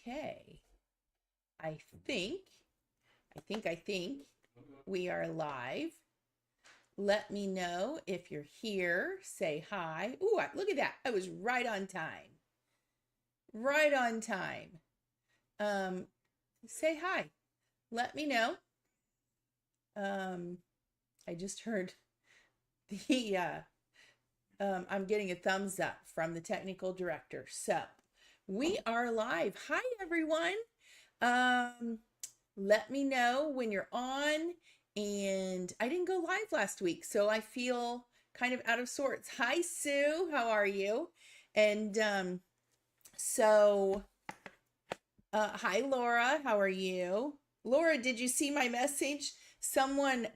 Okay. I think, I think we are live. Let me know if you're here. Say hi. Ooh, look at that. I was right on time. Right on time. Say hi. Let me know. I just heard the I'm getting a thumbs up from the technical director. So we are live. Hi everyone. Let me know when you're on. And I didn't go live last week, so I feel kind of out of sorts. Hi Sue, how are you? And hi Laura, how are you? Laura, did you see my message? Someone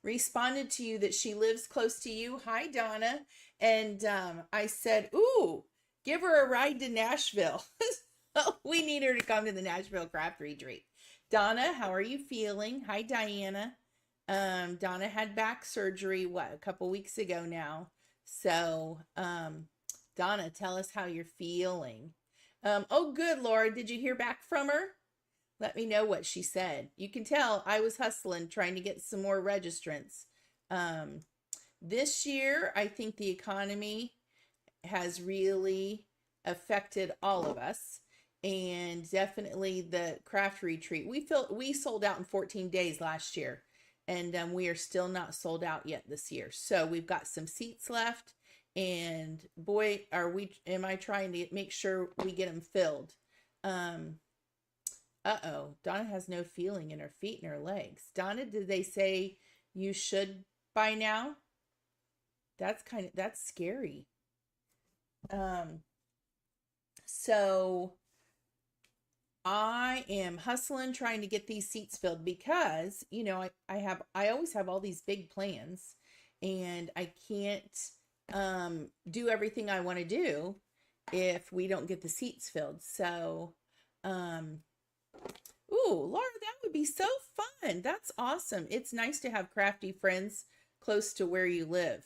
responded to you that she lives close to you. Hi Donna. And I said, ooh, give her a ride to Nashville. We need her to come to the Nashville Craft Retreat. Donna, how are you feeling? Hi Diana. Donna had back surgery, a couple weeks ago now. So Donna, tell us how you're feeling. Oh good, Laura, did you hear back from her? Let me know what she said. You can tell I was hustling, trying to get some more registrants. This year, I think the economy has really affected all of us, and definitely the craft retreat. We sold out in 14 days last year, and we are still not sold out yet this year. So we've got some seats left, and boy, am I trying to make sure we get them filled. Uh-oh, Donna has no feeling in her feet and her legs. Donna, did they say you should by now? That's scary. So I am hustling trying to get these seats filled because, you know, I always have all these big plans and I can't do everything I want to do if we don't get the seats filled. So ooh, Laura, that would be so fun. That's awesome. It's nice to have crafty friends close to where you live.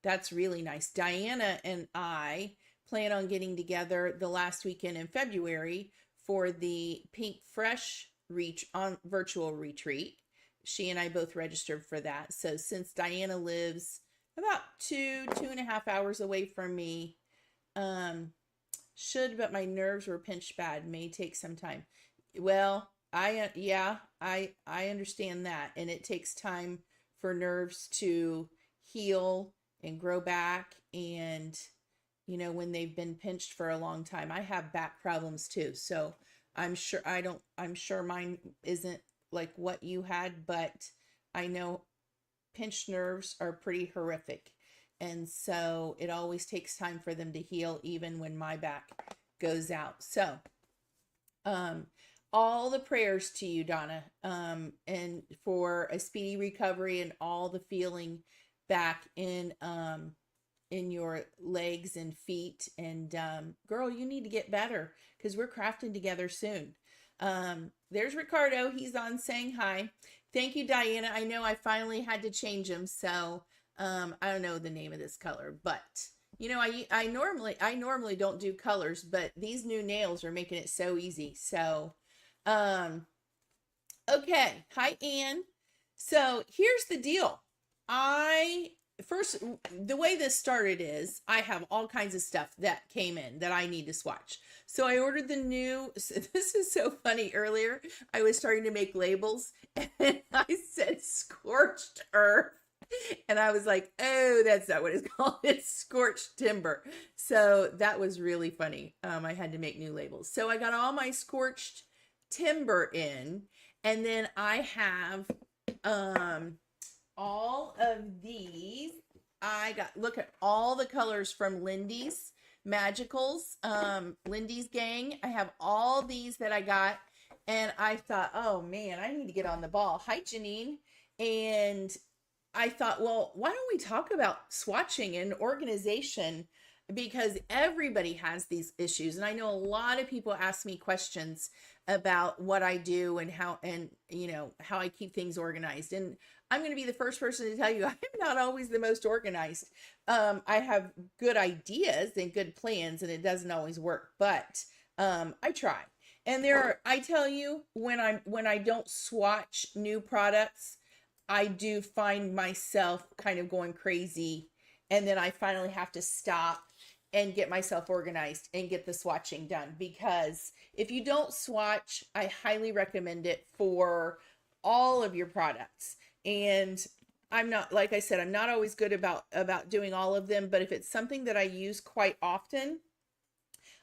That's really nice. Diana and I plan on getting together the last weekend in February for the Pink Fresh virtual retreat. She and I both registered for that. So since Diana lives about 2.5 hours away from me, but my nerves were pinched bad. May take some time. Well, I understand that, and it takes time for nerves to heal and grow back, and you know, when they've been pinched for a long time. I have back problems too, so I'm sure mine isn't like what you had, but I know pinched nerves are pretty horrific, and so it always takes time for them to heal, even when my back goes out. So all the prayers to you, Donna, and for a speedy recovery and all the feeling back in your legs and feet. And girl, you need to get better because we're crafting together soon. There's Ricardo. He's on saying hi. Thank you, Diana. I know I finally had to change him, so I don't know the name of this color, but you know, I normally don't do colors, but these new nails are making it so easy. So okay. Hi, Anne. So here's the deal. The way this started is I have all kinds of stuff that came in that I need to swatch. So I ordered this is so funny. Earlier, I was starting to make labels and I said scorched earth. And I was like, oh, that's not what it's called. It's scorched timber. So that was really funny. I had to make new labels. So I got all my scorched timber in, and then I have all of these. Look at all the colors from Lindy's Magicals, Lindy's Gang. I have all these that I got, and I thought, oh man, I need to get on the ball. Hi, Janine. And I thought, well, why don't we talk about swatching and organization, because everybody has these issues. And I know a lot of people ask me questions about what I do and how I keep things organized. And I'm going to be the first person to tell you, I'm not always the most organized. I have good ideas and good plans, and it doesn't always work, but I try. And I tell you, when I don't swatch new products, I do find myself kind of going crazy. And then I finally have to stop and get myself organized and get the swatching done. Because if you don't swatch, I highly recommend it for all of your products. And I'm not, like I said, I'm not always good about doing all of them, but if it's something that I use quite often,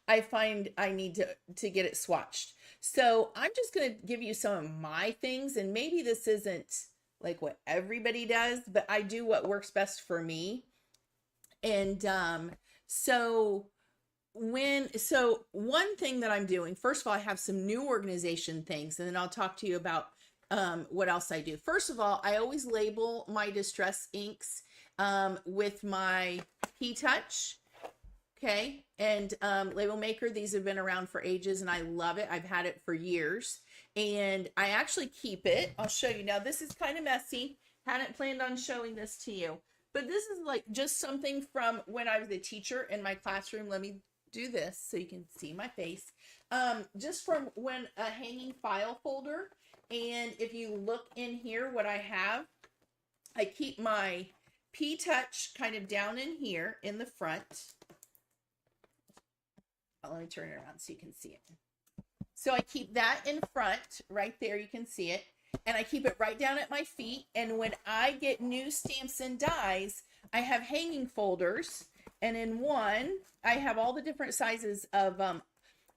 I find I need to get it swatched. So I'm just going to give you some of my things, and maybe this isn't like what everybody does, but I do what works best for me. And so one thing that I'm doing, first of all, I have some new organization things, and then I'll talk to you about what else I do. First of all, I always label my distress inks with my P-Touch. Okay, and Label Maker, these have been around for ages and I love it. I've had it for years and I actually keep it. I'll show you. Now this is kind of messy. Hadn't planned on showing this to you, but this is like just something from when I was a teacher in my classroom. Let me do this so you can see my face. Just from when a hanging file folder. And if you look in here, what I have, I keep my P-Touch kind of down in here in the front. Let me turn it around so you can see it. So I keep that in front right there. You can see it. And I keep it right down at my feet. And when I get new stamps and dies, I have hanging folders. And in one, I have all the different sizes of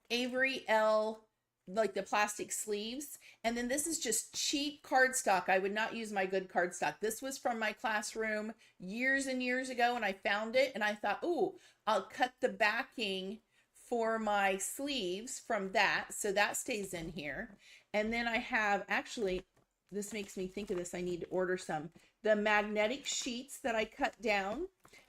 Avery L, like the plastic sleeves. And then this is just cheap cardstock. I would not use my good cardstock. This was from my classroom years and years ago. And I found it and I thought, ooh, I'll cut the backing for my sleeves from that, so that stays in here. And then I have, actually, this makes me think of this, I need to order some, the magnetic sheets that I cut down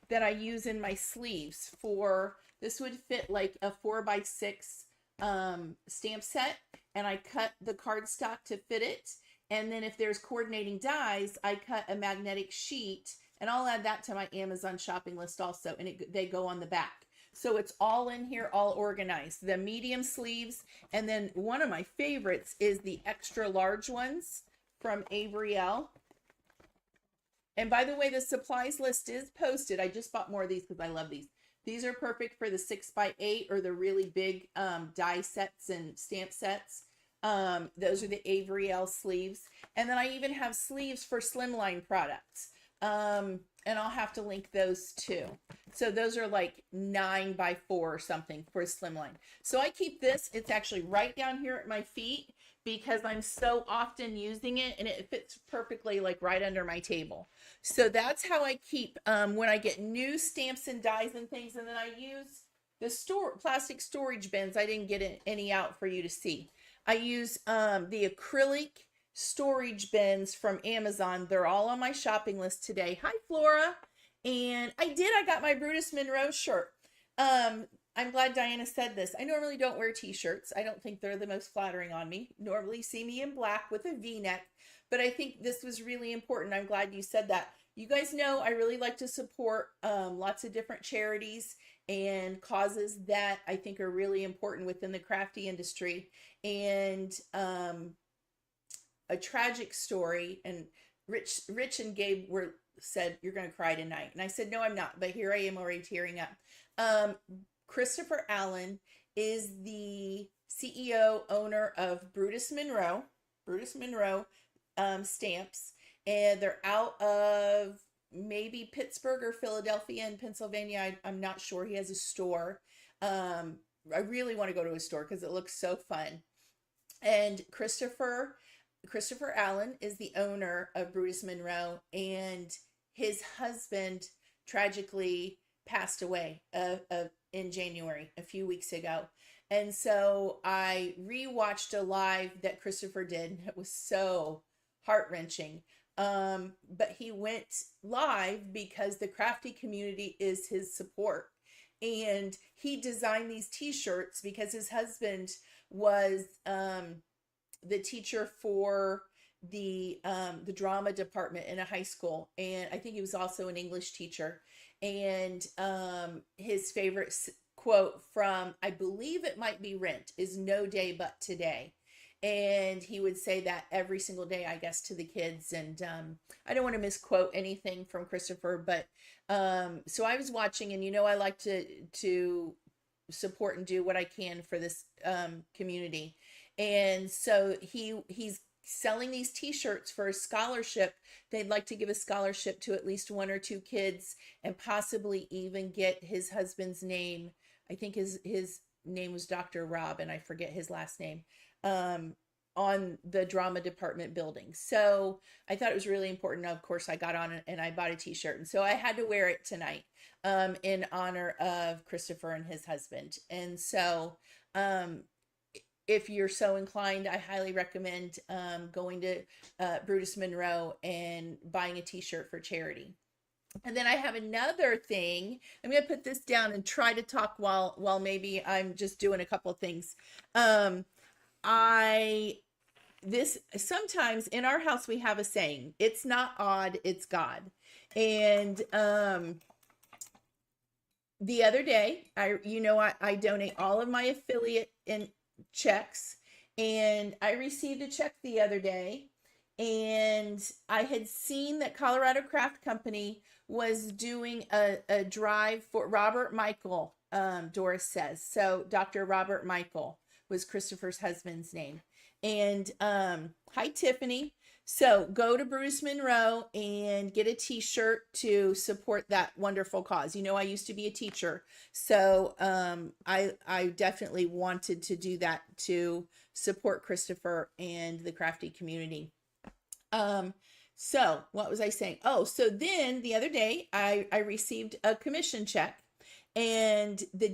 that I use in my sleeves for, this would fit like a 4x6 stamp set, and I cut the cardstock to fit it. And then if there's coordinating dies, I cut a magnetic sheet, and I'll add that to my Amazon shopping list also, and they go on the back. So it's all in here, all organized. The medium sleeves, and then one of my favorites is the extra large ones from Avery L. And by the way, the supplies list is posted. I just bought more of these because I love these. These are perfect for the 6x8 or the really big die sets and stamp sets. Those are the Avery L sleeves. And then I even have sleeves for slimline products. And I'll have to link those too. So those are like 9x4 or something for a slimline. So I keep this, it's actually right down here at my feet because I'm so often using it, and it fits perfectly like right under my table. So that's how I keep when I get new stamps and dies and things. And then I use the plastic storage bins. I didn't get any out for you to see. I use the acrylic storage bins from Amazon. They're all on my shopping list today. Hi, Flora. And I got my Brutus Monroe shirt. I'm glad Diana said this. I normally don't wear t-shirts. I don't think they're the most flattering on me. Normally see me in black with a V-neck, but I think this was really important. I'm glad you said that. You guys know I really like to support lots of different charities and causes that I think are really important within the crafty industry. And a tragic story, and Rich and Gabe said, you're going to cry tonight. And I said, no, I'm not. But here I am already tearing up. Christopher Allen is the CEO, owner of Brutus Monroe stamps. And they're out of maybe Pittsburgh or Philadelphia and Pennsylvania. I'm not sure. He has a store. I really want to go to a store because it looks so fun. And Christopher Allen is the owner of Brutus Monroe, and his husband tragically passed away in January, a few weeks ago. And so I rewatched a live that Christopher did. It was so heart-wrenching. But he went live because the crafty community is his support. And he designed these t-shirts because his husband was the teacher for the drama department in a high school, and I think he was also an English teacher. And his favorite quote from, I believe it might be Rent, is no day but today. And he would say that every single day, I guess, to the kids. And I don't want to misquote anything from Christopher, but so I was watching, and I like to support and do what I can for this community. And so he's selling these t-shirts for a scholarship. They'd like to give a scholarship to at least one or two kids, and possibly even get his husband's name. I think his name was Dr. Rob, and I forget his last name, on the drama department building. So I thought it was really important. Of course, I got on it and I bought a t-shirt, and so I had to wear it tonight in honor of Christopher and his husband. And so if you're so inclined, I highly recommend going to Brutus Monroe and buying a t-shirt for charity. And then I have another thing. I'm going to put this down and try to talk while maybe I'm just doing a couple of things. Sometimes in our house we have a saying, it's not odd, it's God. And the other day, I donate all of my affiliate checks, and I received a check the other day, and I had seen that Colorado Craft Company was doing a drive for Robert Michael, Doris says. So Dr. Robert Michael was Christopher's husband's name. And hi, Tiffany. So go to Brutus Monroe and get a t-shirt to support that wonderful cause. I used to be a teacher, so I definitely wanted to do that to support Christopher and the crafty community. So what was I saying? Oh, so then the other day I received a commission check, and the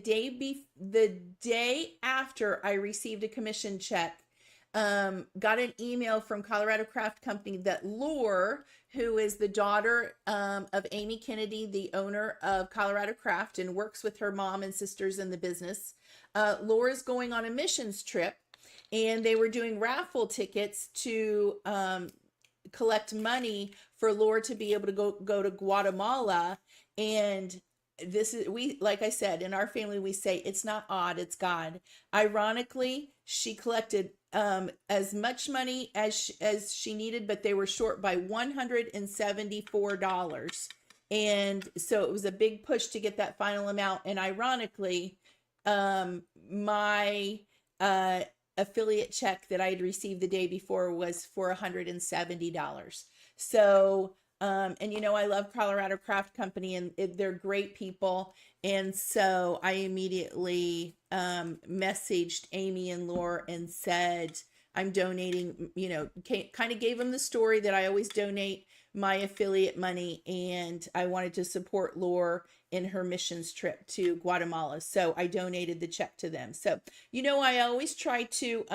day after I received a commission check, got an email from Colorado Craft Company that Lore, who is the daughter of Amy Kennedy, the owner of Colorado Craft, and works with her mom and sisters in the business, Lore is going on a missions trip, and they were doing raffle tickets to collect money for Lore to be able to go to Guatemala. And like I said, in our family, we say it's not odd, it's God. Ironically, she collected as much money as she needed, but they were short by $174. And so it was a big push to get that final amount. And ironically, my affiliate check that I had received the day before was for $170. So and I love Colorado Craft Company, and they're great people. And so I immediately messaged Amy and Laura and said, I'm donating, kind of gave them the story that I always donate my affiliate money, and I wanted to support Laura in her missions trip to Guatemala. So I donated the check to them. So, I always try to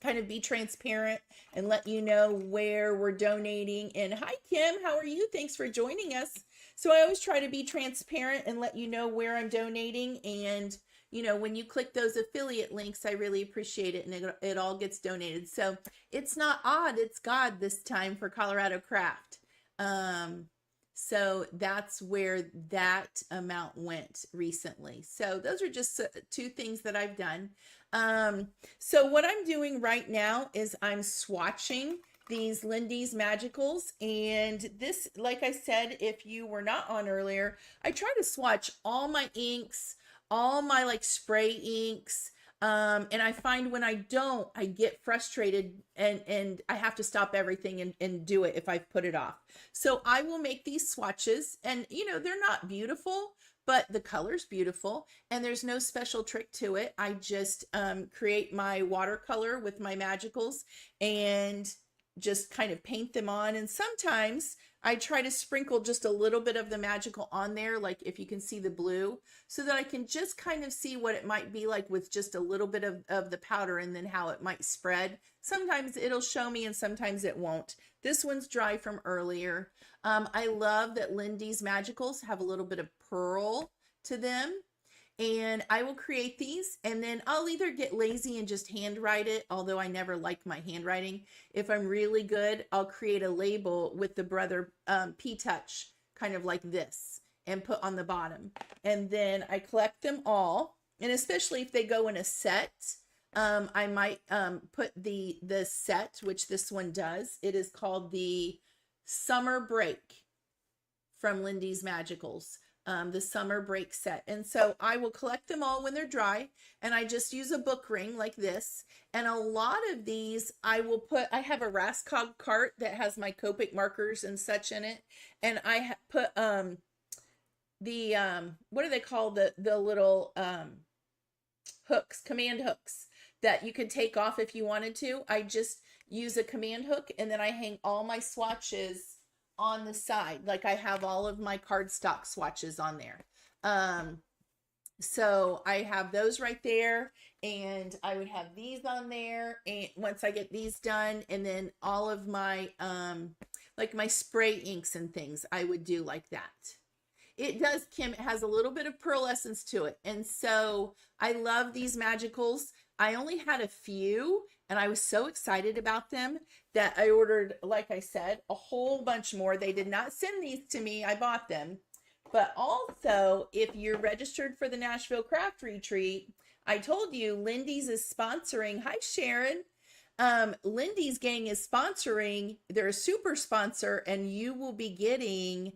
kind of be transparent and let you know where we're donating. And hi, Kim, how are you? Thanks for joining us. So I always try to be transparent and let you know where I'm donating. And, when you click those affiliate links, I really appreciate it. And it all gets donated. So it's not odd, it's God this time for Colorado Craft. So that's where that amount went recently. So those are just two things that I've done. So what I'm doing right now is I'm swatching these Lindy's Magicals. And this, like I said, if you were not on earlier, I try to swatch all my inks, all my spray inks. And I find when I don't, I get frustrated and I have to stop everything and do it if I've put it off. So I will make these swatches, and they're not beautiful, but the color's beautiful, and there's no special trick to it. I just create my watercolor with my Magicals and just kind of paint them on. And sometimes I try to sprinkle just a little bit of the magical on there, like if you can see the blue, so that I can just kind of see what it might be like with just a little bit of the powder, and then how it might spread. Sometimes it'll show me and sometimes it won't. This one's dry from earlier. I love that Lindy's Magicals have a little bit of pearl to them. And I will create these, and then I'll either get lazy and just handwrite it, although I never like my handwriting. If I'm really good, I'll create a label with the Brother P-Touch, kind of like this. and put on the bottom. And then I collect them all. And especially if they go in a set, I might put the set, which this one does. It is called the Summer Break from Lindy's Magicals, the Summer Break set. And so I will collect them all when they're dry, and I just use a book ring like this. And a lot of these I will put, I have a Rascog cart that has my Copic markers and such in it. And I put what do they call the little hooks, command hooks that you could take off if you wanted to. I just use a command hook, and then I hang all my swatches on the side. Like I have all of my cardstock swatches on there. So I have those right there, and I would have these on there. And once I get these done, and then all of my, like my spray inks and things, I would do like that. It does, Kim, it has a little bit of pearlescence to it. And so I love these Magicals. I only had a few, and I was so excited about them that I ordered, like I said, a whole bunch more. They did not send these to me. I bought them. But also, if you're registered for the Nashville Craft Retreat, I told you Lindy's is sponsoring. Hi, Sharon. Lindy's gang is sponsoring. They're a super sponsor, and you will be getting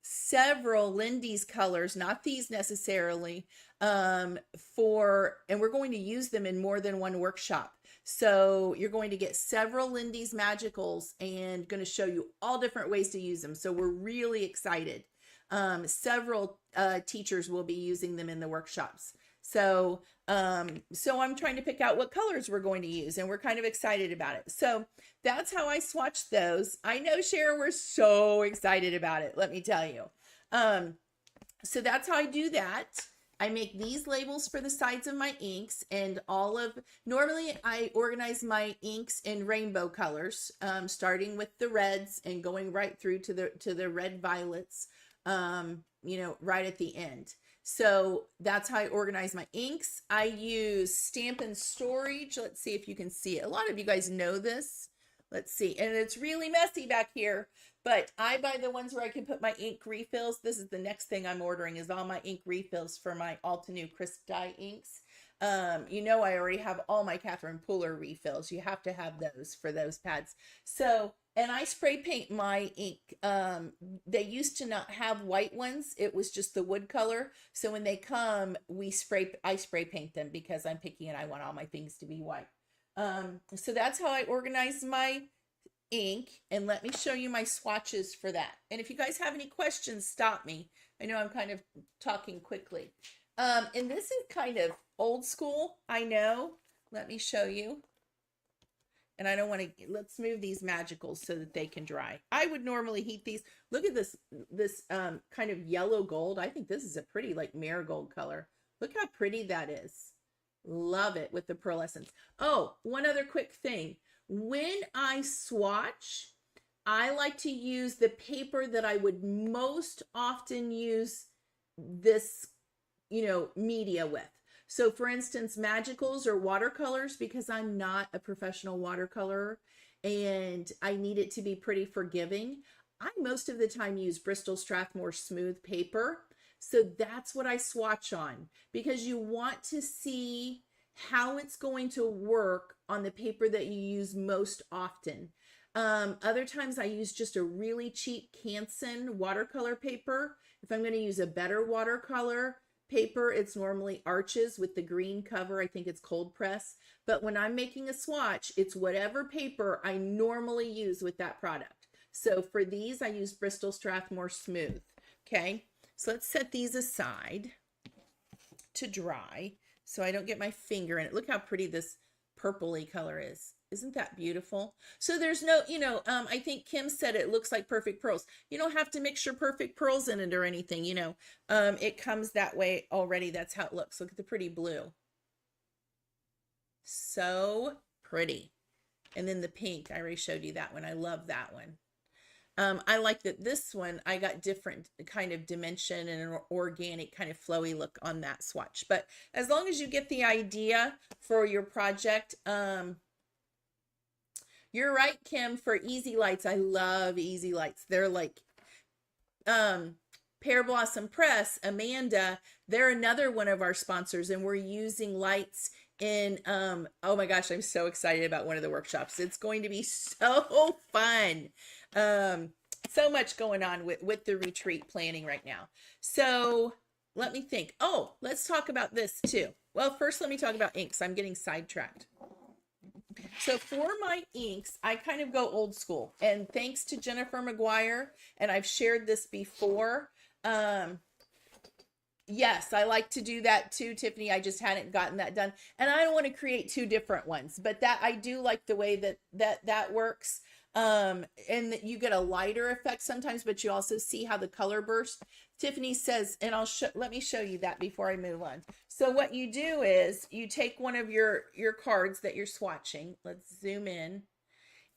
several Lindy's colors, not these necessarily, and we're going to use them in more than one workshop. So you're going to get several Lindy's Magicals, and going to show you all different ways to use them. So we're really excited. Several teachers will be using them in the workshops. So I'm trying to pick out what colors we're going to use, and we're kind of excited about it. So that's how I swatched those. I know, Sharon, we're so excited about it, let me tell you. So that's how I do that. I make these labels for the sides of my inks, and normally I organize my inks in rainbow colors, starting with the reds and going right through to the red violets, right at the end. So that's how I organize my inks. I use Stampin' Storage. Let's see if you can see it. A lot of you guys know this. Let's see. And it's really messy back here, but I buy the ones where I can put my ink refills. This is the next thing I'm ordering, is all my ink refills for my Altenew Crisp Dye inks. I already have all my Catherine Pooler refills. You have to have those for those pads. So, and I spray paint my ink. They used to not have white ones. It was just the wood color. So when they come, I spray paint them because I'm picky and I want all my things to be white. So that's how I organize my ink. And let me show you my swatches for that. And if you guys have any questions, stop me. I know I'm kind of talking quickly. And this is kind of old school, I know. Let me show you. And I don't want to, let's move these Magicals so that they can dry. I would normally heat these. Look at this kind of yellow gold. I think this is a pretty like marigold color. Look how pretty that is. Love it with the pearlescence. Oh, one other quick thing. When I swatch, I like to use the paper that I would most often use this, media with. So for instance, Magicals or watercolors, because I'm not a professional watercolorer and I need it to be pretty forgiving, I most of the time use Bristol Strathmore smooth paper. So that's what I swatch on, because you want to see how it's going to work on the paper that you use most often. Other times I use just a really cheap Canson watercolor paper. If I'm going to use a better watercolor paper, it's normally Arches with the green cover. I think it's cold press. But when I'm making a swatch, it's whatever paper I normally use with that product. So for these, I use Bristol Strathmore Smooth. Okay, so let's set these aside to dry so I don't get my finger in it. Look how pretty this purpley color is. Isn't that beautiful? So there's no, I think Kim said it looks like perfect pearls. You don't have to mix your perfect pearls in it or anything, it comes that way already. That's how it looks. Look at the pretty blue. So pretty. And then the pink, I already showed you that one. I love that one. I like that this one, I got different kind of dimension and an organic kind of flowy look on that swatch. But as long as you get the idea for your project, you're right, Kim, for easy lights. I love easy lights. They're like, Pear Blossom Press, Amanda, they're another one of our sponsors, and we're using lights in oh my gosh, I'm so excited about one of the workshops. It's going to be so fun. So much going on with the retreat planning right now. So let me think. Oh, let's talk about this too. Well, first let me talk about inks. I'm getting sidetracked. So for my inks, I kind of go old school, and thanks to Jennifer McGuire, and I've shared this before. Yes, I like to do that too, Tiffany. I just hadn't gotten that done, and I don't want to create two different ones, but that I do like the way that works. And that you get a lighter effect sometimes, but you also see how the color burst. Tiffany says, and let me show you that before I move on. So what you do is you take one of your cards that you're swatching. Let's zoom in,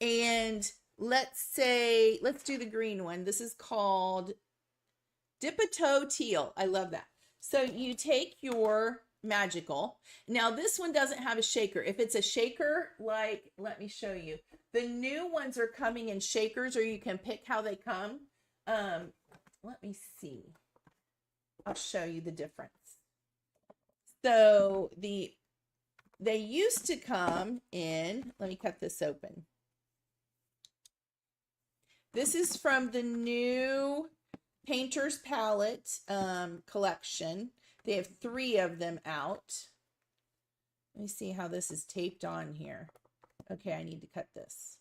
and let's do the green one. This is called Dip-a-Toe Teal. I love that. So you take your magical. Now this one doesn't have a shaker. If it's a shaker, like, let me show you. The new ones are coming in shakers, or you can pick how they come. Let me see. I'll show you the difference. So they used to come in, let me cut this open. This is from the new Painter's Palette collection. They have 3 of them out. Let me see how this is taped on here. Okay, I need to cut this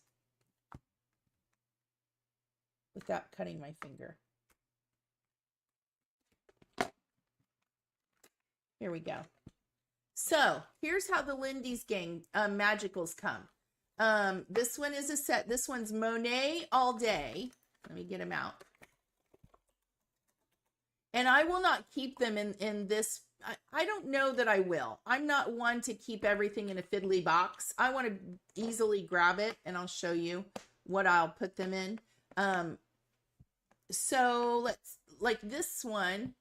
without cutting my finger. Here we go. So here's how the Lindy's Gang magicals come. This one is a set. This one's Monet All Day. Let me get them out. And I will not keep them in this. I don't know that I will. I'm not one to keep everything in a fiddly box. I want to easily grab it, and I'll show you what I'll put them in. So let's, like this one.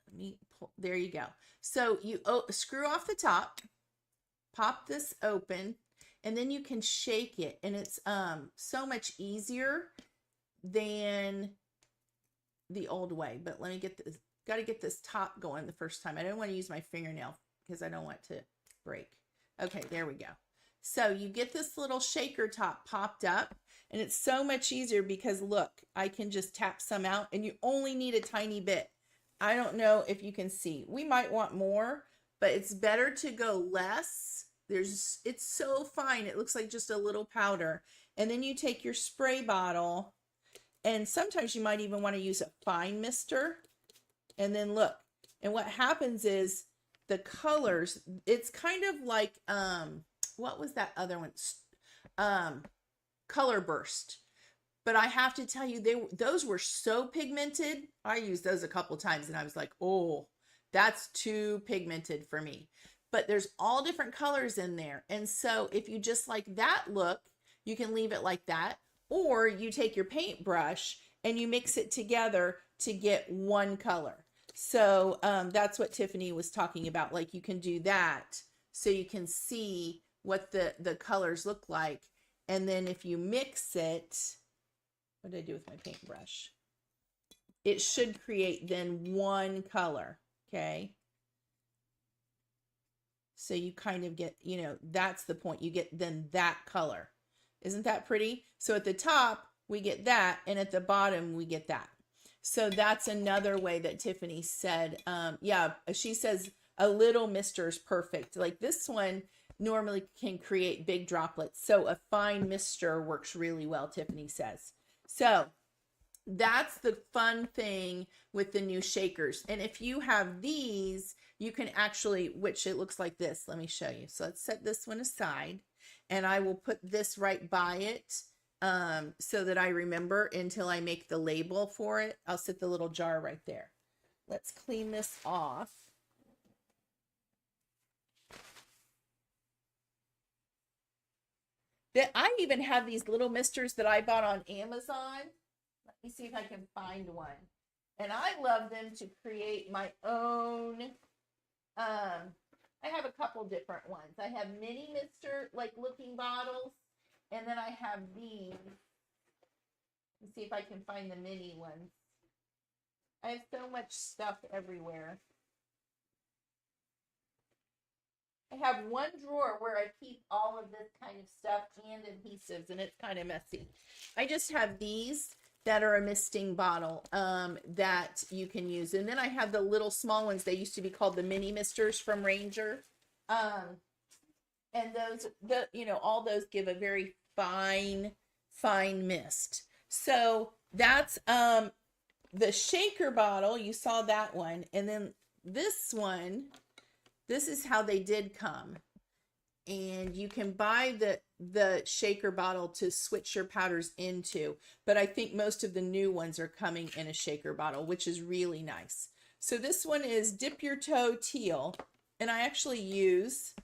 Let me pull, there you go. So you screw off the top, pop this open, and then you can shake it, and it's so much easier than the old way. But let me get this, got to get this top going the first time. I don't want to use my fingernail because I don't want it to break. Okay, there we go. So you get this little shaker top popped up, and it's so much easier because look, I can just tap some out, and you only need a tiny bit. I don't know if you can see. We might want more, but it's better to go less. It's so fine. It looks like just a little powder. And then you take your spray bottle, and sometimes you might even want to use a fine mister. And then look, and what happens is the colors, it's kind of like, what was that other one? Color Burst. But I have to tell you, those were so pigmented. I used those a couple times, and I was like, oh, that's too pigmented for me. But there's all different colors in there. And so if you just like that look, you can leave it like that. Or you take your paintbrush and you mix it together to get one color. So that's what Tiffany was talking about. Like, you can do that so you can see what the colors look like. And then if you mix it, what did I do with my paintbrush? It should create then one color, okay? So you kind of get, you know, that's the point. You get then that color. Isn't that pretty? So at the top, we get that, and at the bottom, we get that. So that's another way that Tiffany said, yeah, she says a little mister is perfect. Like this one normally can create big droplets. So a fine mister works really well, Tiffany says. So that's the fun thing with the new shakers. And if you have these, you can actually, which it looks like this. Let me show you. So let's set this one aside, and I will put this right by it so that I remember until I make the label for it. I'll set the little jar right there. Let's clean this off. I even have these little misters that I bought on Amazon. Let me see if I can find one. And I love them to create my own. I have a couple different ones. I have mini mister like looking bottles. And then I have these. Let's see if I can find the mini ones. I have so much stuff everywhere. I have one drawer where I keep all of this kind of stuff and adhesives, and it's kind of messy. I just have these that are a misting bottle that you can use. And then I have the little small ones. They used to be called the mini misters from Ranger. And those, all those give a very fine mist. So that's the shaker bottle. You saw that one. And then this one, this is how they did come. And you can buy the shaker bottle to switch your powders into, but I think most of the new ones are coming in a shaker bottle, which is really nice. So this one is Dip Your Toe Teal, and I actually use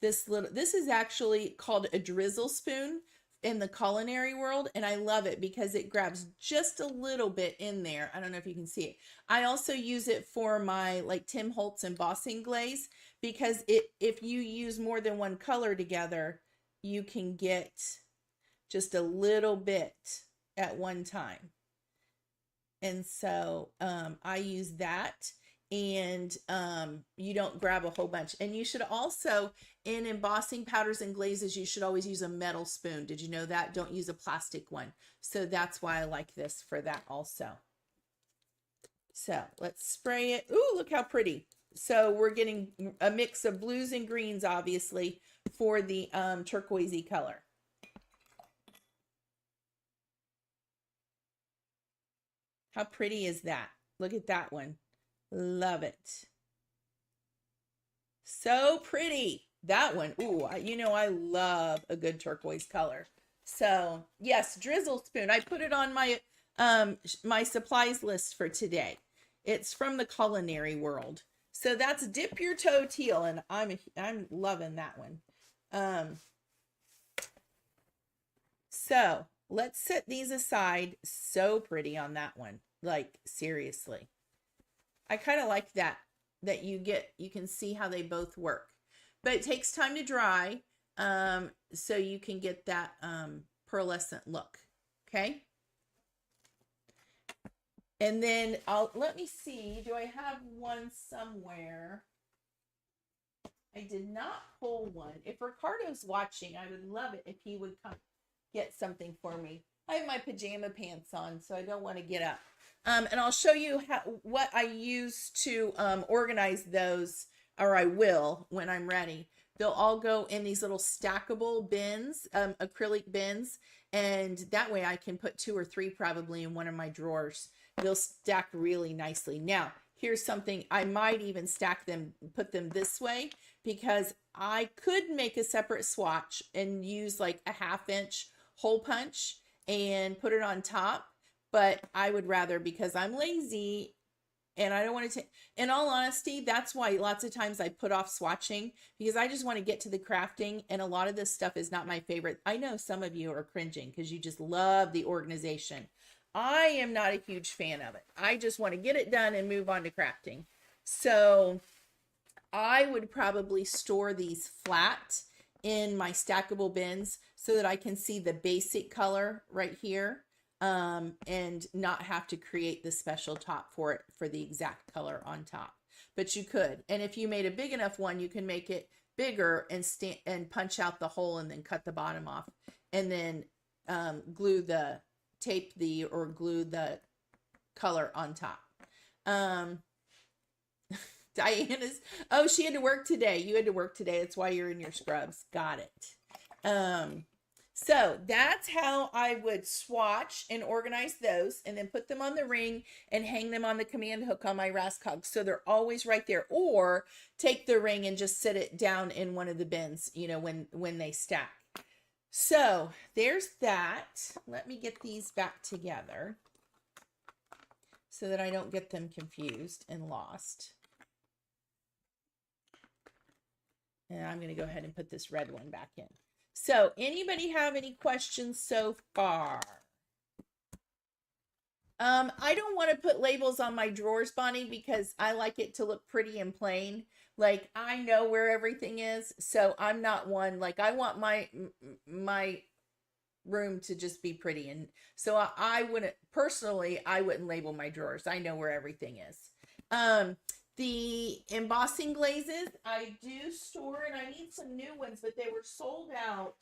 this is actually called a drizzle spoon in the culinary world, and I love it because it grabs just a little bit in there. I don't know if you can see it. I also use it for my like Tim Holtz embossing glaze, because if you use more than one color together, you can get just a little bit at one time. And so I use that, and you don't grab a whole bunch. And you should also, in embossing powders and glazes, you should always use a metal spoon. Did you know that? Don't use a plastic one. So that's why I like this for that also. So let's spray it. Ooh, look how pretty. So we're getting a mix of blues and greens, obviously, for the turquoisey color. How pretty is that? Look at that one. Love it. So pretty. That one. Ooh, I love a good turquoise color. So yes, drizzle spoon. I put it on my my supplies list for today. It's from the culinary world. So that's Dip Your Toe Teal, and I'm loving that one. So let's set these aside. So pretty on that one. Like, seriously. I kind of like that you can see how they both work. But it takes time to dry, so you can get that pearlescent look. Okay. And then let me see, do I have one somewhere? I did not pull one. If Ricardo's watching, I would love it if he would come get something for me. I have my pajama pants on, so I don't want to get up. And I'll show you what I use to organize those, or I will when I'm ready. They'll all go in these little stackable bins, acrylic bins, and that way I can put 2 or 3 probably in one of my drawers. They'll stack really nicely. Now, here's something. I might even stack them, put them this way, because I could make a separate swatch and use like a 1/2 inch hole punch and put it on top. But I would rather, because I'm lazy and I don't want to in all honesty, that's why lots of times I put off swatching, because I just want to get to the crafting, and a lot of this stuff is not my favorite. I know some of you are cringing because you just love the organization. I am not a huge fan of it. I just want to get it done and move on to crafting. So I would probably store these flat in my stackable bins so that I can see the basic color right here, and not have to create the special top for it for the exact color on top. But you could. And if you made a big enough one, you can make it bigger and punch out the hole and then cut the bottom off, and then glue the color on top. Diana's, oh, she had to work today. You had to work today. That's why you're in your scrubs. Got it. So that's how I would swatch and organize those, and then put them on the ring and hang them on the command hook on my Raskog, so they're always right there. Or take the ring and just sit it down in one of the bins, when they stack. So there's that. Let me get these back together so that I don't get them confused and lost. And I'm going to go ahead and put this red one back in. So anybody have any questions so far? I don't want to put labels on my drawers, Bonnie, because I like it to look pretty and plain. Like, I know where everything is, so I'm not one. Like, I want my room to just be pretty. And so I wouldn't, personally, I wouldn't label my drawers. I know where everything is. The embossing glazes, I do store, and I need some new ones, but they were sold out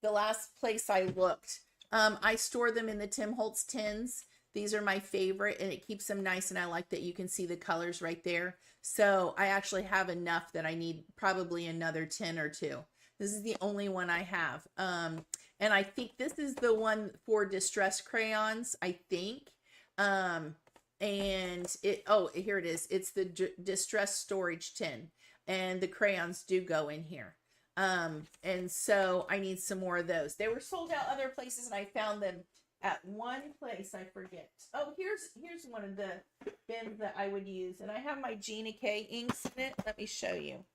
the last place I looked. I store them in the Tim Holtz tins. These are my favorite, and it keeps them nice, and I like that you can see the colors right there. So I actually have enough that I need probably another 10 or 2. This is the only one I have. And I think this is the one for distress crayons, I think. And here it is. It's the distress storage tin, and the crayons do go in here. And so I need some more of those. They were sold out other places, and I found them at one place. I forget. Oh, here's one of the bins that I would use, and I have my Gina K inks in it. Let me show you.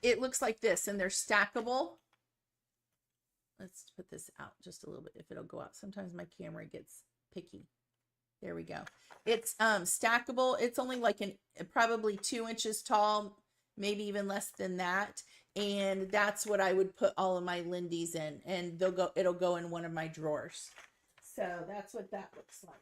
It looks like this, and they're stackable. Let's put this out just a little bit, if it'll go out. Sometimes my camera gets picky. There we go. It's stackable. It's only like probably 2 inches tall, maybe even less than that. And that's what I would put all of my Lindy's in, and it'll go in one of my drawers. So that's what that looks like.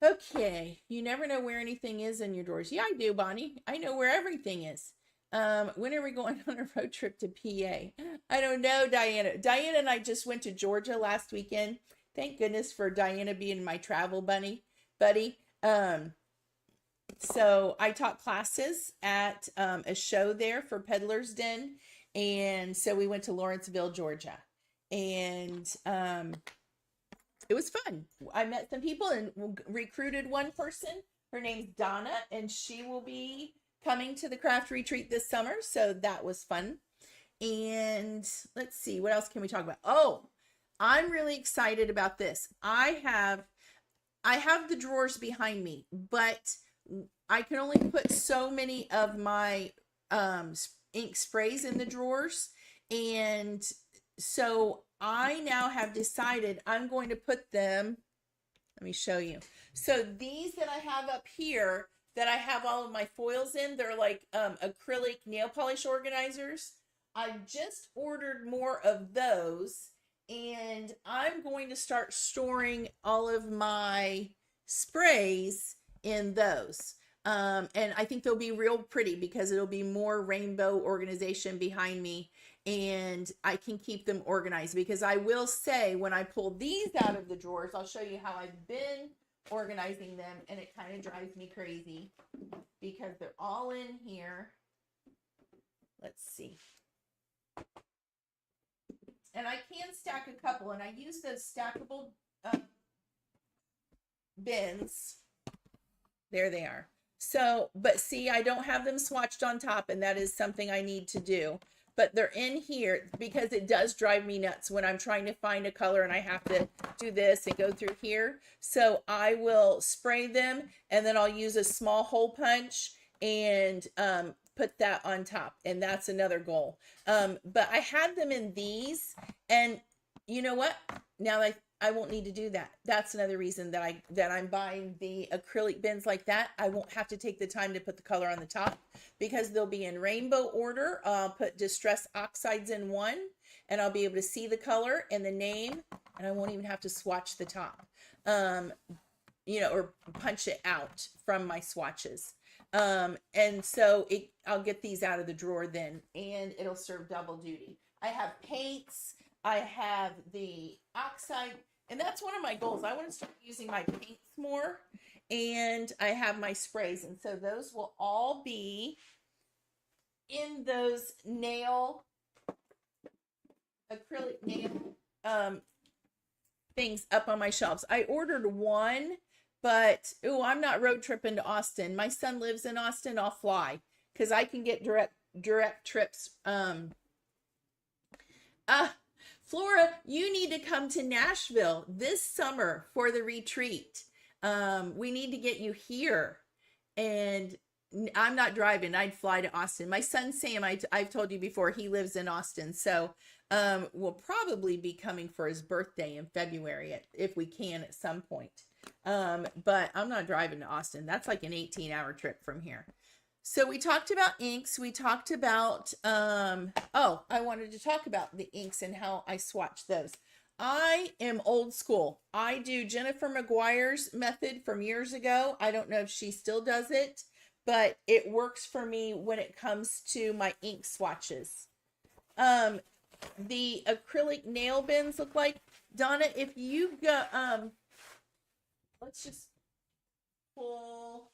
Okay, you never know where anything is in your drawers. Yeah, I do, Bonnie. I know where everything is. When are we going on a road trip to PA? I don't know, Diana. Diana and I just went to Georgia last weekend. Thank goodness for Diana being my travel buddy. So I taught classes at a show there for Peddler's Den. And so we went to Lawrenceville, Georgia. And it was fun. I met some people and recruited one person. Her name's Donna, and she will be coming to the craft retreat this summer. So that was fun. And let's see, what else can we talk about? Oh, I'm really excited about this. I have the drawers behind me, but I can only put so many of my ink sprays in the drawers. And so I now have decided I'm going to put them, let me show you. So these that I have up here, that I have all of my foils in, they're like acrylic nail polish organizers. I just ordered more of those, and I'm going to start storing all of my sprays in those. And I think they'll be real pretty because it'll be more rainbow organization behind me, and I can keep them organized. Because I will say, when I pull these out of the drawers, I'll show you how I've been organizing them, and it kind of drives me crazy because they're all in here. Let's see. And I can stack a couple, and I use those stackable bins. There they are. So, but see, I don't have them swatched on top, and that is something I need to do. But they're in here because it does drive me nuts when I'm trying to find a color and I have to do this and go through here. So I will spray them, and then I'll use a small hole punch and put that on top. And that's another goal. But I had them in these, and you know what? Now I won't need to do that. That's another reason that I'm buying the acrylic bins like that. I won't have to take the time to put the color on the top because they'll be in rainbow order. I'll put Distress Oxides in one, and I'll be able to see the color and the name, and I won't even have to swatch the top, or punch it out from my swatches. And so I'll get these out of the drawer then, and it'll serve double duty. I have paints. I have the oxide, and that's one of my goals. I want to start using my paints more, and I have my sprays, and so those will all be in those acrylic nail things up on my shelves. I ordered one, but I'm not road tripping to Austin. My son lives in Austin. I'll fly because I can get direct trips. Flora, you need to come to Nashville this summer for the retreat. We need to get you here. And I'm not driving. I'd fly to Austin. My son, Sam, I've told you before, he lives in Austin. So we'll probably be coming for his birthday in February if we can at some point. But I'm not driving to Austin. That's like an 18-hour trip from here. So we talked about inks. We talked about, oh, I wanted to talk about the inks and how I swatch those. I am old school. I do Jennifer McGuire's method from years ago. I don't know if she still does it, but it works for me when it comes to my ink swatches. The acrylic nail bins look like, Donna, if you go, let's just pull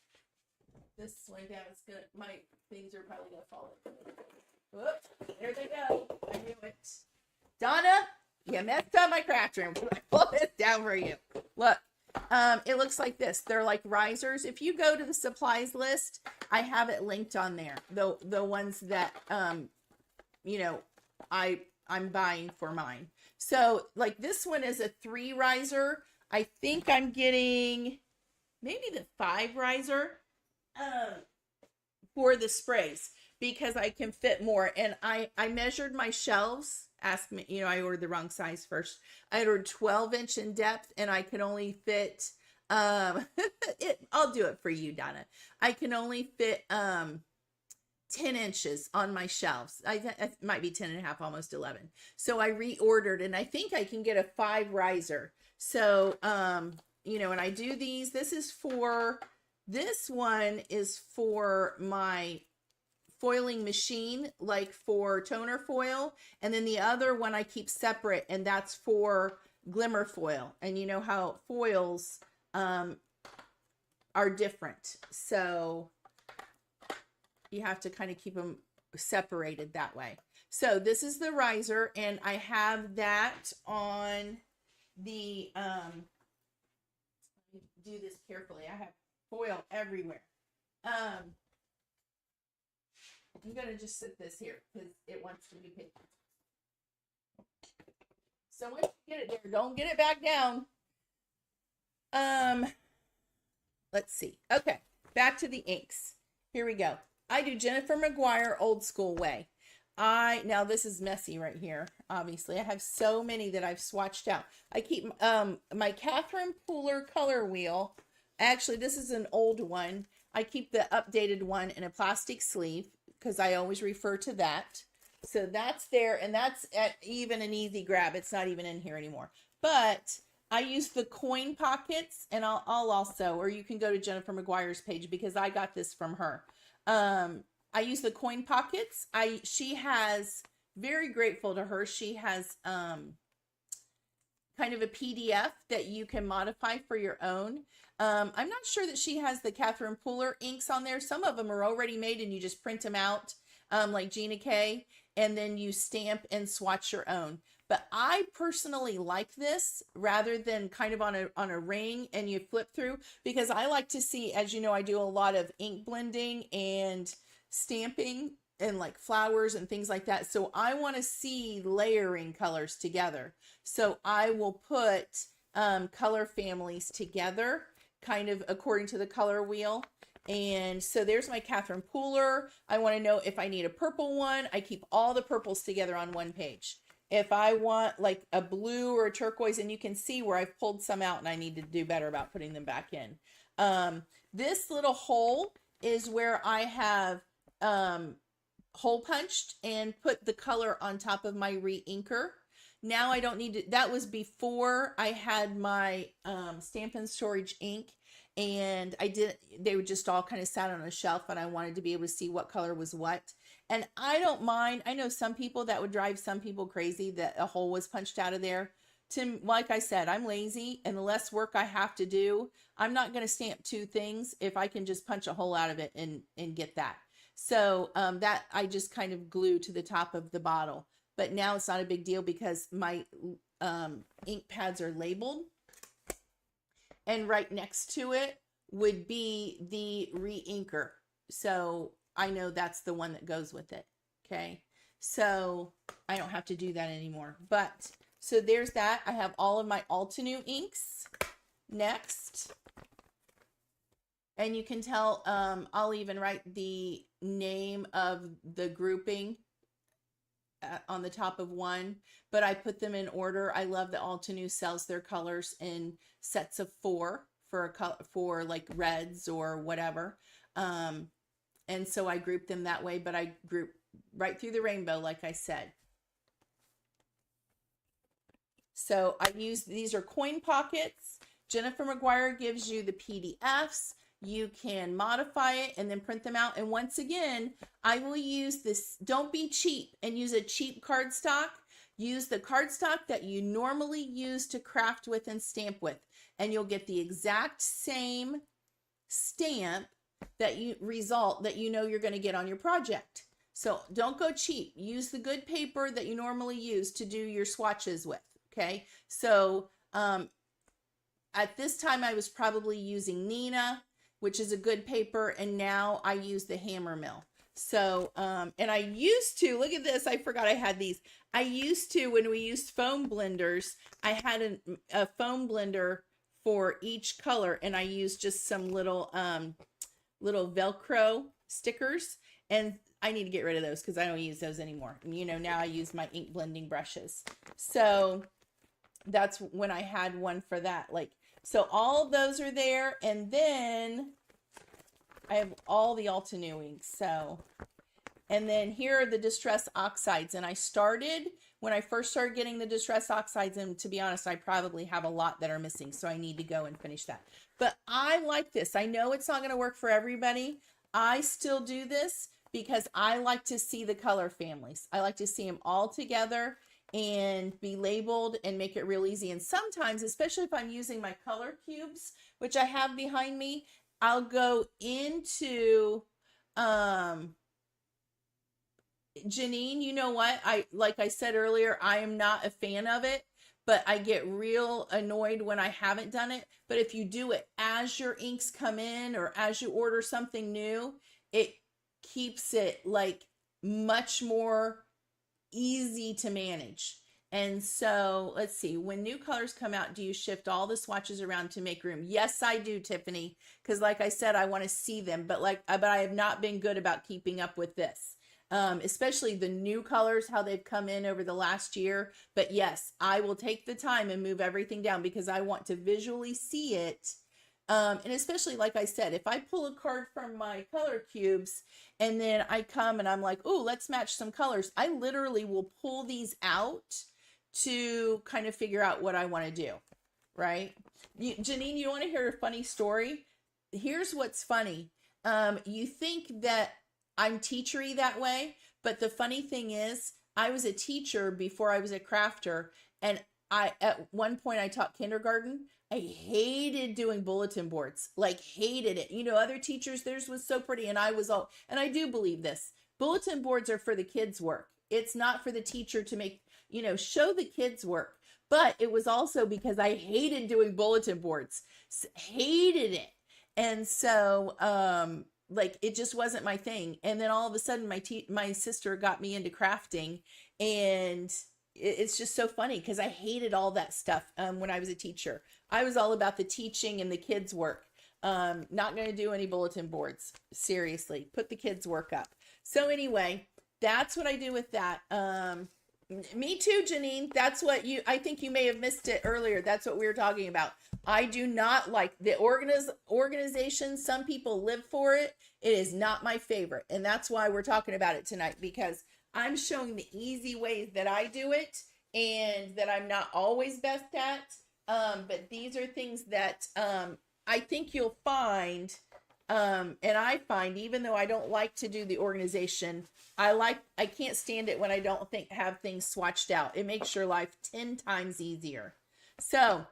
this one down. It's gonna, my things are probably gonna fall in. Whoops, there they go. I knew it. Donna, you messed up my craft room. I pull this down for you. Look, it looks like this. They're like risers. If you go to the supplies list, I have it linked on there. The ones that you know, I'm buying for mine. So like this one is a 3 riser. I think I'm getting maybe the 5 riser for the sprays because I can fit more. And I measured my shelves. Ask me, you know, I ordered the wrong size first. I ordered 12-inch in depth and I could only fit I'll do it for you, Donna. I can only fit 10 inches on my shelves. It might be 10 and a half, almost 11. So I reordered and I think I can get a 5 riser. So, you know, and I do these, this one is for my foiling machine, like for toner foil. And then the other one I keep separate and that's for glimmer foil. And you know how foils, are different. So you have to kind of keep them separated that way. So this is the riser and I have that on the, do this carefully. I have foil everywhere. I'm going to just sit this here because it wants to be picked. So once you get it there, don't get it back down. Let's see. Okay, back to the inks. Here we go. I do Jennifer McGuire old school way. Now this is messy right here. Obviously, I have so many that I've swatched out. I keep my Catherine Pooler color wheel. Actually, this is an old one. I keep the updated one in a plastic sleeve because I always refer to that. So that's there, and that's at even an easy grab. It's not even in here anymore. But I use the coin pockets, and I'll also, or you can go to Jennifer McGuire's page because I got this from her. I use the coin pockets. She has, very grateful to her, she has kind of a PDF that you can modify for your own. I'm not sure that she has the Catherine Pooler inks on there. Some of them are already made and you just print them out like Gina K, and then you stamp and swatch your own. But I personally like this rather than kind of on a ring and you flip through, because I like to see, as you know, I do a lot of ink blending and stamping and like flowers and things like that. So I want to see layering colors together. So I will put color families together kind of according to the color wheel. And so there's my Catherine Pooler. I want to know if I need a purple one. I keep all the purples together on one page. If I want like a blue or a turquoise, and you can see where I've pulled some out and I need to do better about putting them back in. This little hole is where I have hole punched and put the color on top of my re-inker. Now I don't need to, that was before I had my Stampin' Storage ink, and they were just all kind of sat on a shelf, and I wanted to be able to see what color was what. And I don't mind. I know some people that would drive some people crazy that a hole was punched out of there. Like I said, I'm lazy, and the less work I have to do, I'm not going to stamp 2 things if I can just punch a hole out of it and get that. So that I just kind of glue to the top of the bottle. But now it's not a big deal because my ink pads are labeled. And right next to it would be the re-inker. So I know that's the one that goes with it. Okay. So I don't have to do that anymore. But so there's that. I have all of my Altenew inks next. And you can tell, I'll even write the name of the grouping on the top of one, but I put them in order. I love that Altenew sells their colors in sets of 4 for like reds or whatever. And so I group them that way, but I group right through the rainbow, like I said. So I use, these are coin pockets. Jennifer McGuire gives you the PDFs. You can modify it and then print them out. And once again, I will use this, don't be cheap and use a cheap cardstock. Use the cardstock that you normally use to craft with and stamp with, and you'll get the exact same stamp that you know you're going to get on your project. So don't go cheap. Use the good paper that you normally use to do your swatches with. Okay. So, at this time I was probably using Nina, which is a good paper. And now I use the Hammer Mill. So, and I used to, look at this. I forgot I had these. I used to, when we used foam blenders, I had a foam blender for each color, and I used just some little Velcro stickers, and I need to get rid of those because I don't use those anymore. And, you know, now I use my ink blending brushes. So that's when I had one for that. Like, so all of those are there. And then I have all the Altenew inks. So, and then here are the Distress Oxides. And I started, when I first started getting the Distress Oxides, and to be honest, I probably have a lot that are missing. So I need to go and finish that. But I like this. I know it's not going to work for everybody. I still do this because I like to see the color families. I like to see them all together and be labeled and make it real easy. And sometimes, especially if I'm using my color cubes, which I have behind me, I'll go into, Janine, you know what? Like I said earlier, I am not a fan of it, but I get real annoyed when I haven't done it. But if you do it as your inks come in or as you order something new, it keeps it like much more easy to manage. And so let's see, when new colors come out, do you shift all the swatches around to make room? Yes, I do, Tiffany, because like I said, I want to see them, but I have not been good about keeping up with this. Especially the new colors, how they've come in over the last year. But yes, I will take the time and move everything down because I want to visually see it. And especially, like I said, if I pull a card from my color cubes and then I come and I'm like, oh, let's match some colors, I literally will pull these out to kind of figure out what I want to do, right? Janine, you want to hear a funny story? Here's what's funny. You think that I'm teachery that way, but the funny thing is, I was a teacher before I was a crafter, and at one point I taught kindergarten. I hated doing bulletin boards, like hated it. You know, other teachers, theirs was so pretty, and and I do believe this. Bulletin boards are for the kids' work. It's not for the teacher to make, you know, show the kids' work. But it was also because I hated doing bulletin boards, hated it. And so, like, it just wasn't my thing. And then all of a sudden my sister got me into crafting, and it's just so funny because I hated all that stuff when I was a teacher. I was all about the teaching and the kids' work. Not going to do any bulletin boards. Seriously, put the kids' work up. So anyway, that's what I do with that. Me too, Janine. That's what I think you may have missed it earlier. That's what we were talking about. I do not like the organization. Some people live for it. It is not my favorite. And that's why we're talking about it tonight, because I'm showing the easy ways that I do it and that I'm not always best at. But these are things that I think you'll find, and I find, even though I don't like to do the organization, I can't stand it when I don't have things swatched out. It makes your life 10 times easier. So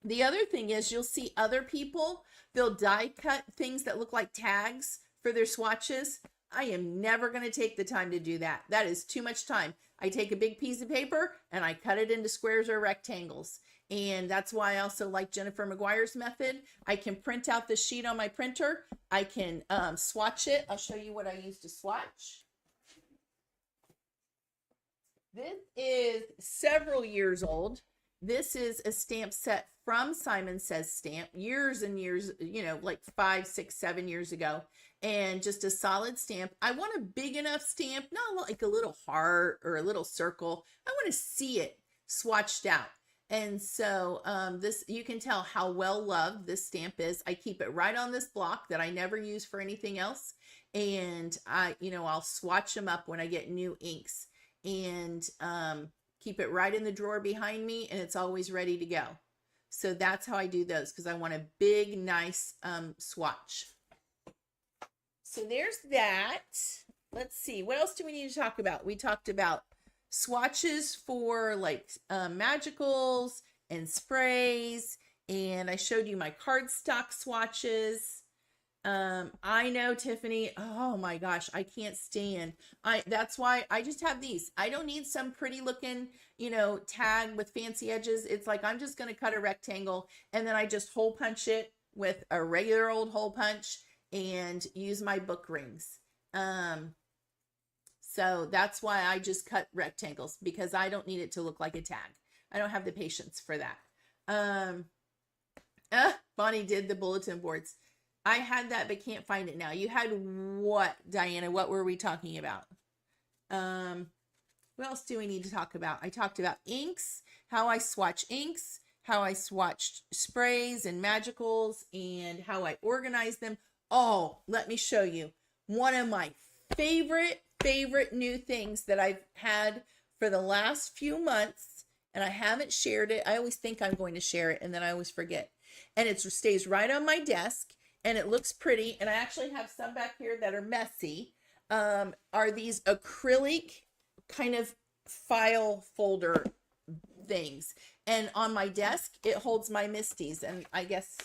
the other thing is, you'll see other people, they'll die cut things that look like tags for their swatches. I am never going to take the time to do that. That is too much time. I take a big piece of paper and I cut it into squares or rectangles. And that's why I also like Jennifer McGuire's method. I can print out the sheet on my printer. I can swatch it. I'll show you what I use to swatch. This is several years old. This is a stamp set from Simon Says Stamp, years and years, you know, like 5, 6, 7 years ago. And just a solid stamp. I want a big enough stamp, not like a little heart or a little circle. I want to see it swatched out. And so this, you can tell how well loved this stamp is. I keep it right on this block that I never use for anything else. And I'll swatch them up when I get new inks, and keep it right in the drawer behind me, and it's always ready to go. So that's how I do those, because I want a big, nice swatch. So there's that. Let's see, what else do we need to talk about? We talked about swatches for like magicals and sprays, and I showed you my cardstock swatches. I know, Tiffany, oh my gosh, I can't stand, that's why I just have these. I don't need some pretty looking, tag with fancy edges. It's like, I'm just going to cut a rectangle, and then I just hole punch it with a regular old hole punch and use my book rings. So that's why I just cut rectangles, because I don't need it to look like a tag. I don't have the patience for that. Bonnie did the bulletin boards. I had that, but can't find it now. You had what, Diana? What were we talking about? What else do we need to talk about? I talked about inks, how I swatch inks, how I swatched sprays and magicals, and how I organize them. Oh, let me show you. One of my favorite new things that I've had for the last few months, and I haven't shared it. I always think I'm going to share it, and then I always forget. And it stays right on my desk, and it looks pretty. And I actually have some back here that are messy. Are these acrylic kind of file folder things. And on my desk, it holds my Misties and I guess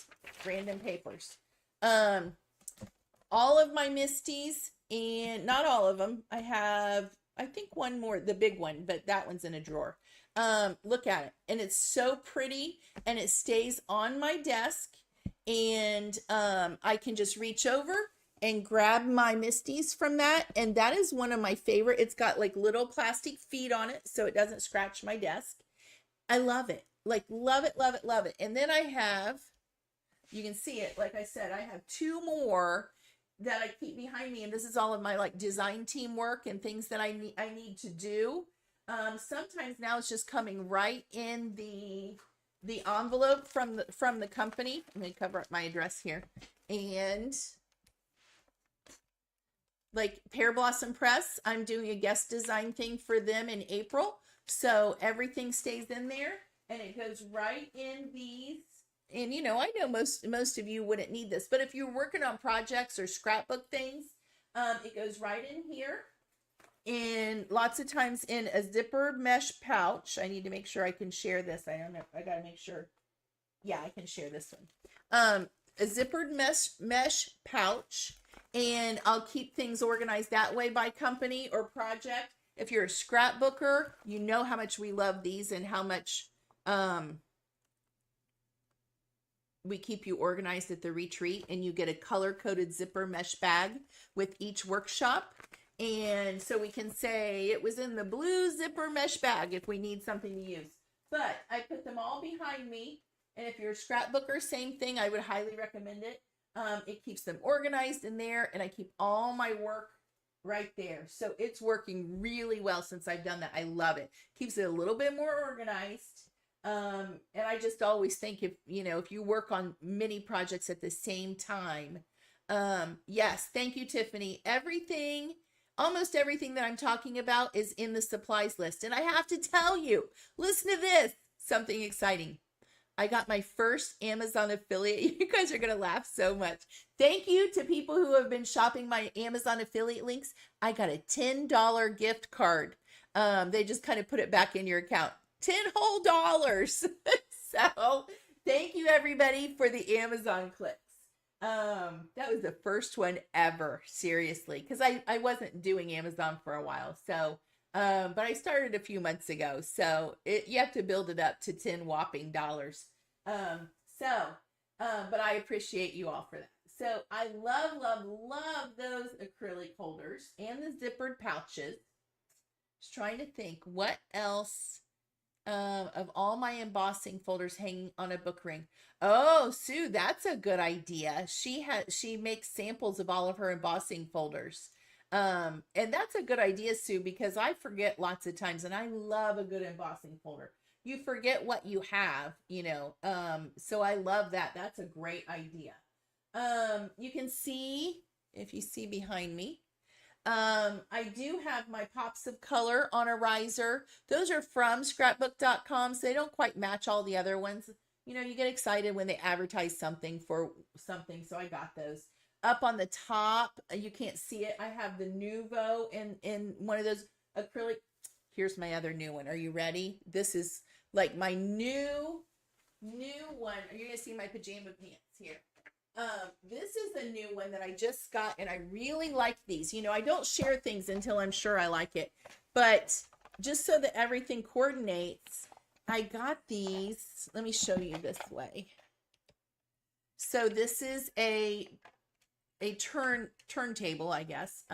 random papers. All of my Misties, and not all of them. I have, I think, one more, the big one, but that one's in a drawer. Look at it. And it's so pretty, and it stays on my desk, and I can just reach over and grab my Misties from that. And that is one of my favorite. It's got like little plastic feet on it, so it doesn't scratch my desk. I love it. Like, love it, love it, love it. And then I have, you can see it, like I said, I have two more that I keep behind me, and this is all of my like design team work and things that I need to do. Sometimes now it's just coming right in the envelope from the company. I'm going to cover up my address here. And like Pear Blossom Press, I'm doing a guest design thing for them in April. So everything stays in there, and it goes right in these. And, you know, I know most of you wouldn't need this, but if you're working on projects or scrapbook things, it goes right in here. And lots of times in a zipper mesh pouch. I need to make sure I can share this. I don't know. I got to make sure. Yeah, I can share this one. A zippered mesh pouch. And I'll keep things organized that way by company or project. If you're a scrapbooker, you know how much we love these and how much we keep you organized at the retreat. And you get a color-coded zipper mesh bag with each workshop. And so we can say it was in the blue zipper mesh bag if we need something to use. But I put them all behind me. And if you're a scrapbooker, same thing. I would highly recommend it. It keeps them organized in there. And I keep all my work right there. So it's working really well since I've done that. I love it. Keeps it a little bit more organized. And I just always think if you work on many projects at the same time. Yes. Thank you, Tiffany. Almost everything that I'm talking about is in the supplies list. And I have to tell you, listen to this, something exciting. I got my first Amazon affiliate. You guys are going to laugh so much. Thank you to people who have been shopping my Amazon affiliate links. I got a $10 gift card. They just kind of put it back in your account. $10 whole. So thank you everybody for the Amazon clicks. That was the first one ever, seriously, because I wasn't doing Amazon for a while. So, but I started a few months ago, so you have to build it up to 10 whopping dollars. But I appreciate you all for that. So I love those acrylic holders and the zippered pouches. Just trying to think what else. Of all my embossing folders hanging on a book ring. Oh, Sue, that's a good idea. She makes samples of all of her embossing folders. And that's a good idea, Sue, because I forget lots of times, and I love a good embossing folder. You forget what you have, so I love that. That's a great idea. You can see, if you see behind me, I do have my pops of color on a riser. Those are from scrapbook.com, so they don't quite match all the other ones. You get excited when they advertise something for something, so I got those. Up on the top, you can't see it, I have the Nuvo in one of those acrylic. Here's my other new one. Are you ready? This is like my new one. You're gonna see my pajama pants here. This is a new one that I just got, and I really like these. I don't share things until I'm sure I like it, but just so that everything coordinates, I got these. Let me show you this way. So this is a turntable, I guess.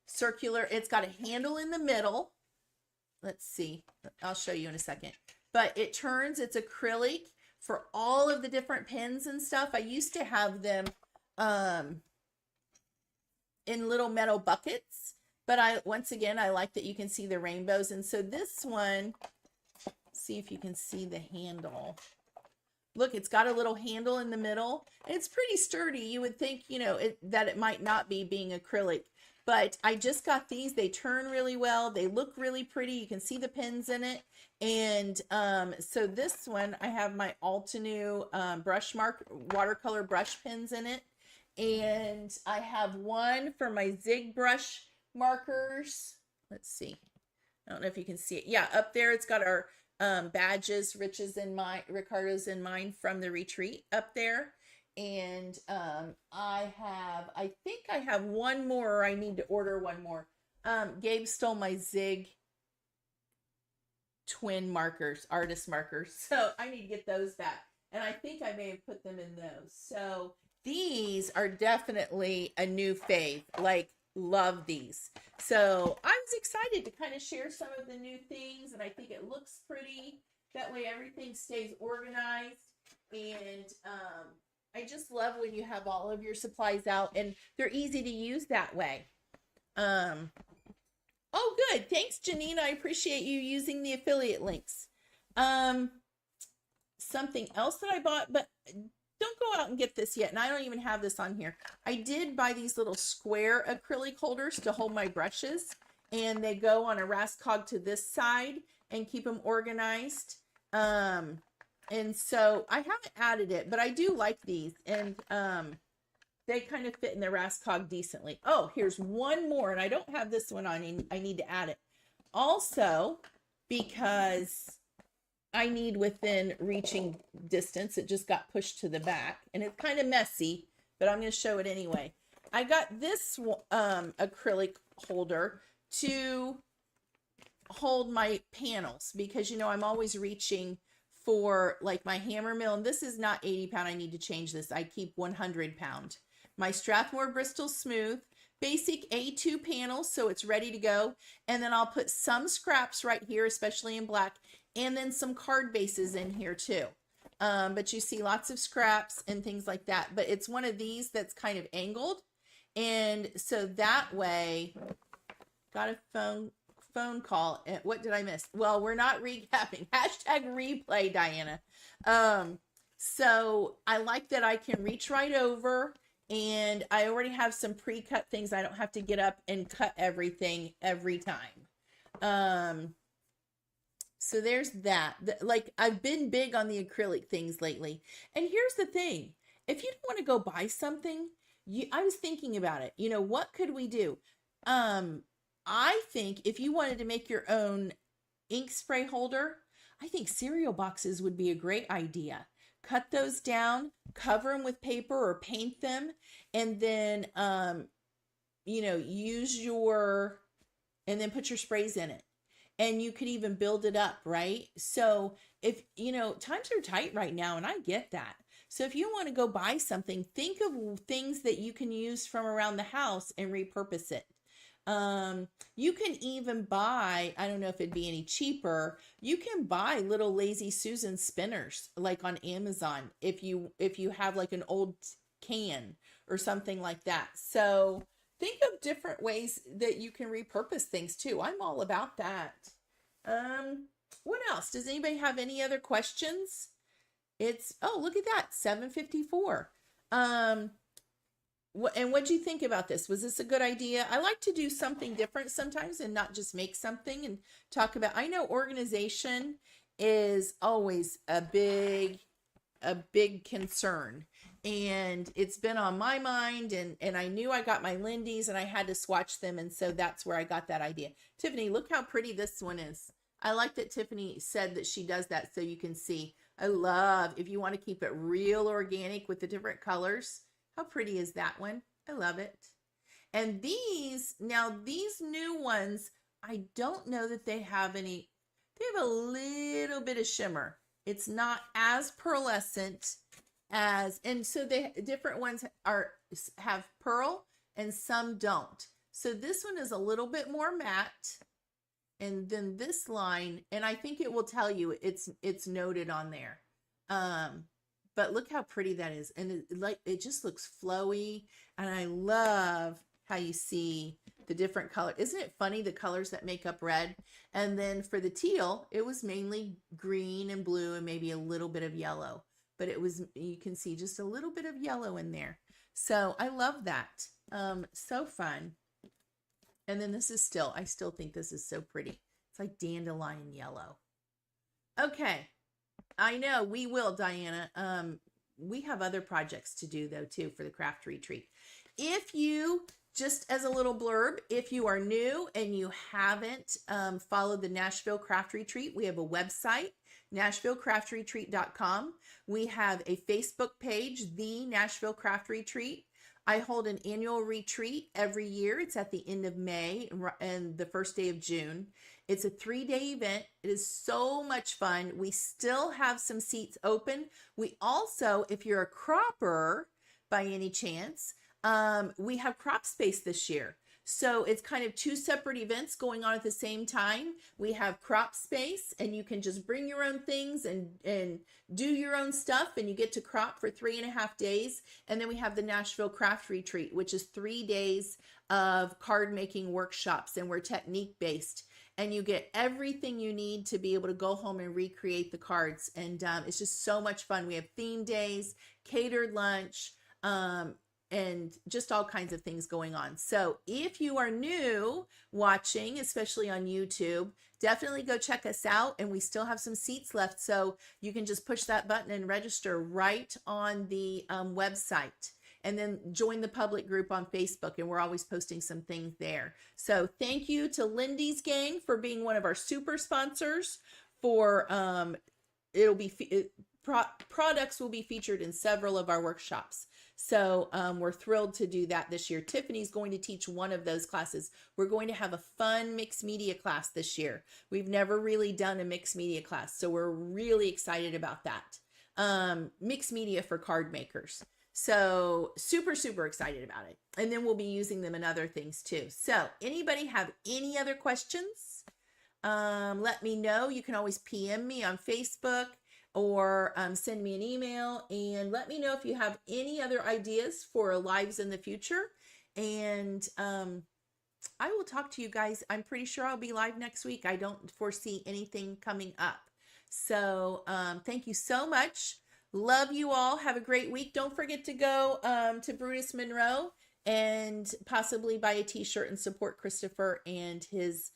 Circular. It's got a handle in the middle. Let's see. I'll show you in a second. But it turns. It's acrylic for all of the different pens and stuff. I used to have them in little metal buckets, but once again, I like that you can see the rainbows. And so this one, see if you can see the handle. Look, it's got a little handle in the middle, and it's pretty sturdy. You would think, that it might not be, being acrylic, but I just got these. They turn really well. They look really pretty. You can see the pins in it. And so this one, I have my Altenew watercolor brush pens in it. And I have one for my Zig brush markers. Let's see. I don't know if you can see it. Yeah, up there it's got our badges, Ricardo's in mine from the retreat up there. And I think I have one more, or I need to order one more. Gabe stole my Zig twin markers, artist markers. So I need to get those back. And I think I may have put them in those. So these are definitely a new fave. Like, love these. So I was excited to kind of share some of the new things, and I think it looks pretty. That way everything stays organized. And I just love when you have all of your supplies out, and they're easy to use that way. Oh, good. Thanks, Janine. I appreciate you using the affiliate links. Something else that I bought, but don't go out and get this yet. And I don't even have this on here. I did buy these little square acrylic holders to hold my brushes, and they go on a Raskog to this side and keep them organized. And so I haven't added it, but I do like these, and they kind of fit in the Raskog decently. Oh, here's one more, and I don't have this one on, and I need to add it. Also, because I need within reaching distance, it just got pushed to the back, and it's kind of messy, but I'm going to show it anyway. I got this acrylic holder to hold my panels, because, I'm always reaching for like my hammer mill, and this is not 80 pound. I need to change this. I keep 100 pound. My Strathmore Bristol Smooth, basic A2 panels, so it's ready to go. And then I'll put some scraps right here, especially in black, and then some card bases in here too. But you see lots of scraps and things like that. But it's one of these that's kind of angled. And so that way, got a phone call. What did I miss? Well, we're not recapping. Hashtag replay, Diana. So I like that I can reach right over, and I already have some pre-cut things. I don't have to get up and cut everything every time. So there's that. Like, I've been big on the acrylic things lately. And here's the thing. If you don't want to go buy something, I was thinking about it. What could we do? I think if you wanted to make your own ink spray holder, I think cereal boxes would be a great idea. Cut those down, cover them with paper or paint them, and then, and then put your sprays in it. And you could even build it up, right? So if, times are tight right now, and I get that. So if you want to go buy something, think of things that you can use from around the house and repurpose it. You can even buy, I don't know if it'd be any cheaper, you can buy little Lazy Susan spinners, like on Amazon, if you have like an old can or something like that. So think of different ways that you can repurpose things too. I'm all about that. What else? Does anybody have any other questions? It's, oh, look at that, 7:54. And what'd you think about this? Was this a good idea? I like to do something different sometimes and not just make something and talk about, I know organization is always a big concern, and it's been on my mind, and I knew I got my Lindy's and I had to swatch them, and so that's where I got that idea. Tiffany, look how pretty this one is. I like that Tiffany said that she does that so you can see. I love, if you want to keep it real organic with the different colors. How pretty is that one? I love it. And these, now these new ones, I don't know that they have any, they have a little bit of shimmer. It's not as pearlescent as, and so the different ones have pearl and some don't. So this one is a little bit more matte. And then this line, and I think it will tell you it's noted on there. But look how pretty that is. And it just looks flowy. And I love how you see the different color. Isn't it funny, the colors that make up red? And then for the teal, it was mainly green and blue and maybe a little bit of yellow. But it was, you can see just a little bit of yellow in there. So I love that. So fun. And then this is still, I still think this is so pretty. It's like dandelion yellow. Okay. I know we will, Diana. We have other projects to do though too for the craft retreat. If you, just as a little blurb, if you are new and you haven't followed the Nashville Craft Retreat, we have a website, NashvilleCraftRetreat.com. We have a Facebook page, The Nashville Craft Retreat. I hold an annual retreat every year. It's at the end of May and the first day of June. It's a 3-day event. It is so much fun. We still have some seats open. We also, if you're a cropper by any chance, we have crop space this year. So it's kind of 2 separate events going on at the same time. We have crop space, and you can just bring your own things and do your own stuff, and you get to crop for 3.5 days. And then we have the Nashville Craft Retreat, which is 3 days of card making workshops, and we're technique based. And you get everything you need to be able to go home and recreate the cards. And it's just so much fun. We have theme days, catered lunch, and just all kinds of things going on. So if you are new watching, especially on YouTube, definitely go check us out. And we still have some seats left. So you can just push that button and register right on the website. And then join the public group on Facebook. And we're always posting some things there. So thank you to Lindy's Gang for being one of our super sponsors for, it'll be, products will be featured in several of our workshops. So we're thrilled to do that this year. Tiffany's going to teach one of those classes. We're going to have a fun mixed media class this year. We've never really done a mixed media class, so we're really excited about that. Mixed media for card makers. So super, super excited about it. And then we'll be using them in other things too. So anybody have any other questions? Let me know. You can always PM me on Facebook, or send me an email, and let me know if you have any other ideas for lives in the future. And I will talk to you guys. I'm pretty sure I'll be live next week. I don't foresee anything coming up. So thank you so much. Love you all. Have a great week. Don't forget to go to Brutus Monroe and possibly buy a t-shirt and support Christopher and his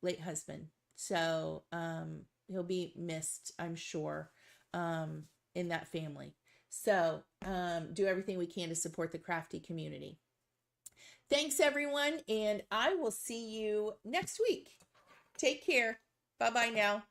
late husband. So he'll be missed, I'm sure, in that family. So do everything we can to support the crafty community. Thanks, everyone, and I will see you next week. Take care. Bye-bye now.